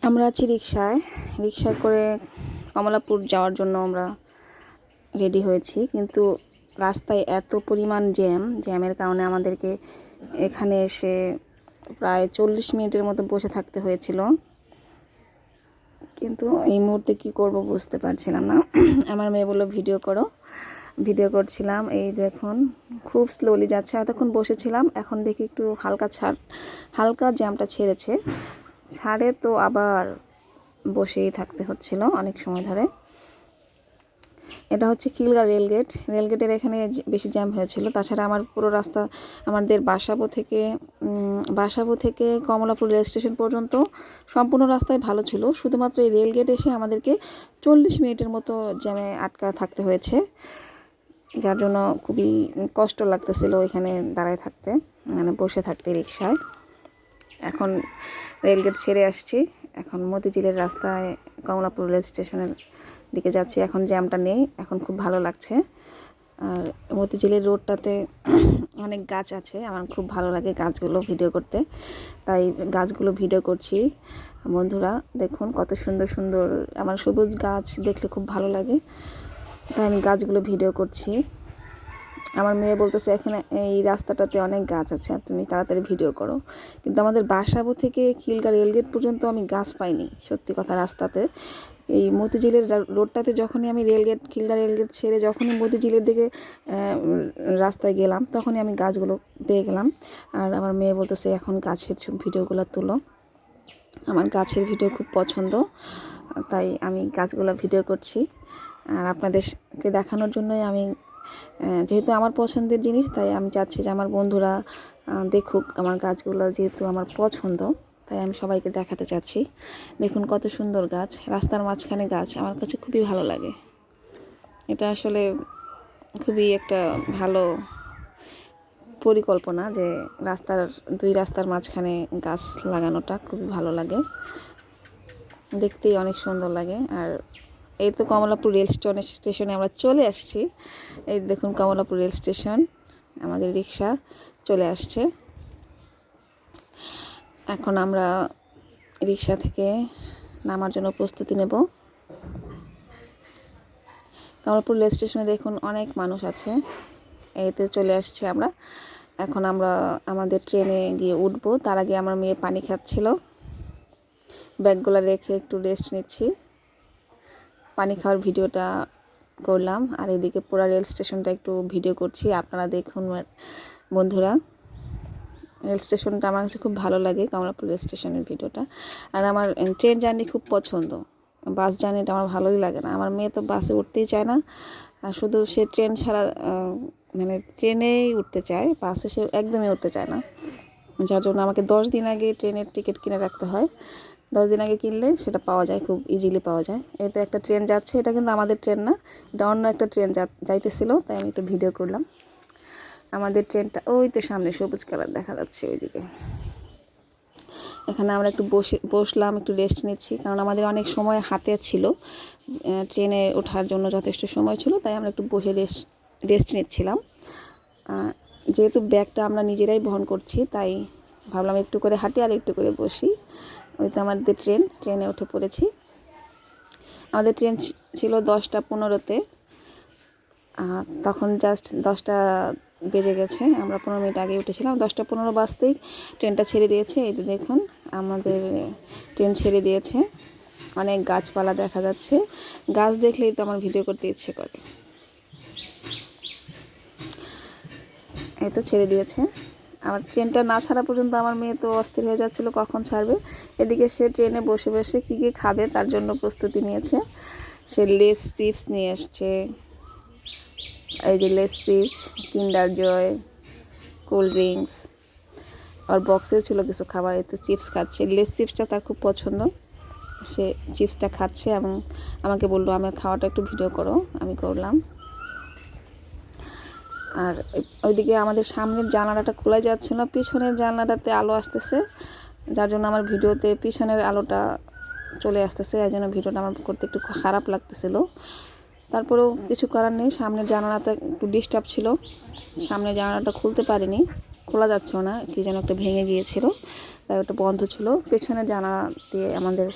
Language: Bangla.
আমরা আছি রিকশায় করে কমলাপুর যাওয়ার জন্য আমরা রেডি হয়েছি, কিন্তু রাস্তায় এত পরিমাণ জ্যামের কারণে আমাদেরকে এখানে এসে প্রায় 40 মিনিটের মতো বসে থাকতে হয়েছিল। কিন্তু এই মুহূর্তে কি করব বুঝতে পারছিলাম না। আমার মেয়ে বললো ভিডিও করছিলাম। এই দেখুন খুব স্লোলি যাচ্ছে। এতক্ষণ বসেছিলাম, এখন দেখি একটু হালকা জ্যামটা ছাড়ে তো আবার বসেই থাকতে হচ্ছিল অনেক সময় ধরে। এটা হচ্ছে খিলগা রেলগেটের এখানে বেশি জ্যাম হয়েছিল। তাছাড়া আমার পুরো রাস্তা আমাদের বাসাবো থেকে কমলাপুর রেল স্টেশন পর্যন্ত সম্পূর্ণ রাস্তায় ভালো ছিল। শুধুমাত্র এই রেলগেট এসে আমাদেরকে 40 মিনিটের মতো জ্যামে আটকা থাকতে হয়েছে, যার জন্য খুবই কষ্ট লাগতেছিল এখানে দাঁড়ায় থাকতে, মানে বসে থাকতে রিকশায়। এখন রেলগেট ছেড়ে আসছি, এখন মতিঝিলের রাস্তায় কমলাপুর রেল স্টেশনের দিকে যাচ্ছি। এখন জ্যামটা নেই, এখন খুব ভালো লাগছে। আর মতিঝিলের রোডটাতে অনেক গাছ আছে, আমার খুব ভালো লাগে গাছগুলো ভিডিও করতে, তাই গাছগুলো ভিডিও করছি। বন্ধুরা দেখুন কত সুন্দর সুন্দর আমার সবুজ গাছ দেখলে খুব ভালো লাগে, তাই আমি গাছগুলো ভিডিও করছি। আমার মেয়ে বলতেছে এখানে এই রাস্তাটাতে অনেক গাছ আছে, তুমি তাড়াতাড়ি ভিডিও করো। কিন্তু আমাদের বাসাবো থেকে খিলগা রেলগেট পর্যন্ত আমি গাছ পাইনি, সত্যি কথা। রাস্তাতে এই মতিঝিলের রোডটাতে যখনই আমি খিলগা রেলগেট ছেড়ে যখনই মতিঝিলের দিকে রাস্তায় গেলাম, তখনই আমি গাছগুলো পেয়ে গেলাম। আর আমার মেয়ে বলতেছে এখন গাছের ভিডিওগুলো তুলো। আমার গাছের ভিডিও খুব পছন্দ, তাই আমি গাছগুলো ভিডিও করছি। আর আপনাদেরকে দেখানোর জন্যই আমি, যেহেতু আমার পছন্দের জিনিস, তাই আমি চাচ্ছি যে আমার বন্ধুরা দেখুক আমার গাছগুলো, যেহেতু আমার পছন্দ, তাই আমি সবাইকে দেখাতে চাচ্ছি। দেখুন কত সুন্দর গাছ, রাস্তার মাঝখানে গাছ, আমার কাছে খুবই ভালো লাগে। এটা আসলে খুবই একটা ভালো পরিকল্পনা যে দুই রাস্তার মাঝখানে গাছ লাগানোটা খুবই ভালো লাগে, দেখতেই অনেক সুন্দর লাগে। আর এই তো কমলাপুর রেল স্টেশনে আমরা চলে আসছি। এই দেখুন কমলাপুর রেল স্টেশন, আমাদের রিকশা চলে আসছে। এখন আমরা রিকশা থেকে নামার জন্য প্রস্তুতি নেব। কমলাপুর রেল স্টেশনে দেখুন অনেক মানুষ আছে। এতে চলে আসছে আমরা। এখন আমরা আমাদের ট্রেনে গিয়ে উঠবো। তার আগে আমার মেয়ে পানি খাচ্ছিল, ব্যাগগুলো রেখে একটু রেস্ট নিচ্ছি। পানি খাওয়ার ভিডিওটা করলাম, আর এদিকে পুরো রেল স্টেশনটা একটু ভিডিও করছি। আপনারা দেখুন বন্ধুরা, রেল স্টেশনটা আমার কাছে খুব ভালো লাগে, কমলাপুর রেল স্টেশনের ভিডিওটা। আর আমার ট্রেন জার্নি খুব পছন্দ, বাস জার্নিটা আমার ভালোই লাগে না। আমার মেয়ে তো বাসে উঠতেই চায় না, আর শুধু সে ট্রেন ছাড়া মানে ট্রেনেই উঠতে চায়, বাসে সে একদমই উঠতে চায় না। যার জন্য আমাকে 10 দিন আগে ট্রেনের টিকিট কিনে রাখতে হয়। 10 দিন আগে কিনলে সেটা পাওয়া যায়, খুব ইজিলি পাওয়া যায়। এতে একটা ট্রেন যাচ্ছে, এটা কিন্তু আমাদের ট্রেন না, এটা অন্য একটা ট্রেন যাইতেছিল, তাই আমি একটু ভিডিও করলাম। আমাদের ট্রেনটা ওই তো সামনে সবুজ কালার দেখা যাচ্ছে ওইদিকে। এখানে আমরা একটু বসলাম, একটু রেস্ট নিচ্ছি, কারণ আমাদের অনেক সময় হাতে ছিল, ট্রেনে ওঠার জন্য যথেষ্ট সময় ছিল, তাই আমরা একটু বসে রেস্ট নিচ্ছিলাম। যেহেতু ব্যাগটা আমরা নিজেরাই বহন করছি, তাই ভাবলাম একটু করে হাঁটি আর একটু করে বসি। ওই তো আমাদের ট্রেনে উঠে পড়েছি। আমাদের ট্রেন ছিল 10টা 15-তে, তখন জাস্ট 10টা বেজে গেছে, আমরা 15 মিনিট আগে উঠেছিলাম। 10টা 15 বাজতেই ট্রেনটা ছেড়ে দিয়েছে। এই দেখুন আমাদের ট্রেন ছেড়ে দিয়েছে, অনেক গাছপালা দেখা যাচ্ছে। গাছ দেখলেই তো আমার ভিডিও করতে ইচ্ছে করে। এই তো ছেড়ে দিয়েছে। আমার ট্রেনটা না ছাড়া পর্যন্ত আমার মেয়ে তো অস্থির হয়ে যাচ্ছিলো কখন ছাড়বে। এদিকে সে ট্রেনে বসে বসে কী কী খাবে তার জন্য প্রস্তুতি নিয়েছে। সে লেস চিপস নিয়ে এসছে, এই যে লেস চিপস, কিন্ডার জয়, কোল্ড ড্রিঙ্কস, আর বক্সেও ছিল কিছু খাবার। এই তো চিপস খাচ্ছে, লেস চিপসটা তার খুব পছন্দ, সে চিপসটা খাচ্ছে এবং আমাকে বললো আমার খাওয়াটা একটু ভিডিও করো, আমি করলাম। আর ওইদিকে আমাদের সামনের জানালাটা খোলা যাচ্ছে না, পিছনের জানলাটাতে আলো আসতেছে, যার জন্য আমার ভিডিওতে পিছনের আলোটা চলে আসতেছে, এই জন্য ভিডিওটা আমার করতে একটু খারাপ লাগতেছিল। তারপরেও কিছু করার নেই, সামনের জানালাটা একটু ডিস্টার্ব ছিল, সামনের জানালাটা খুলতে পারিনি। খোলা যাচ্ছেও না, কি যেন একটা ভেঙে গিয়েছিল, তাই ওটা বন্ধ ছিল। পেছনের জানালা দিয়ে আমাদের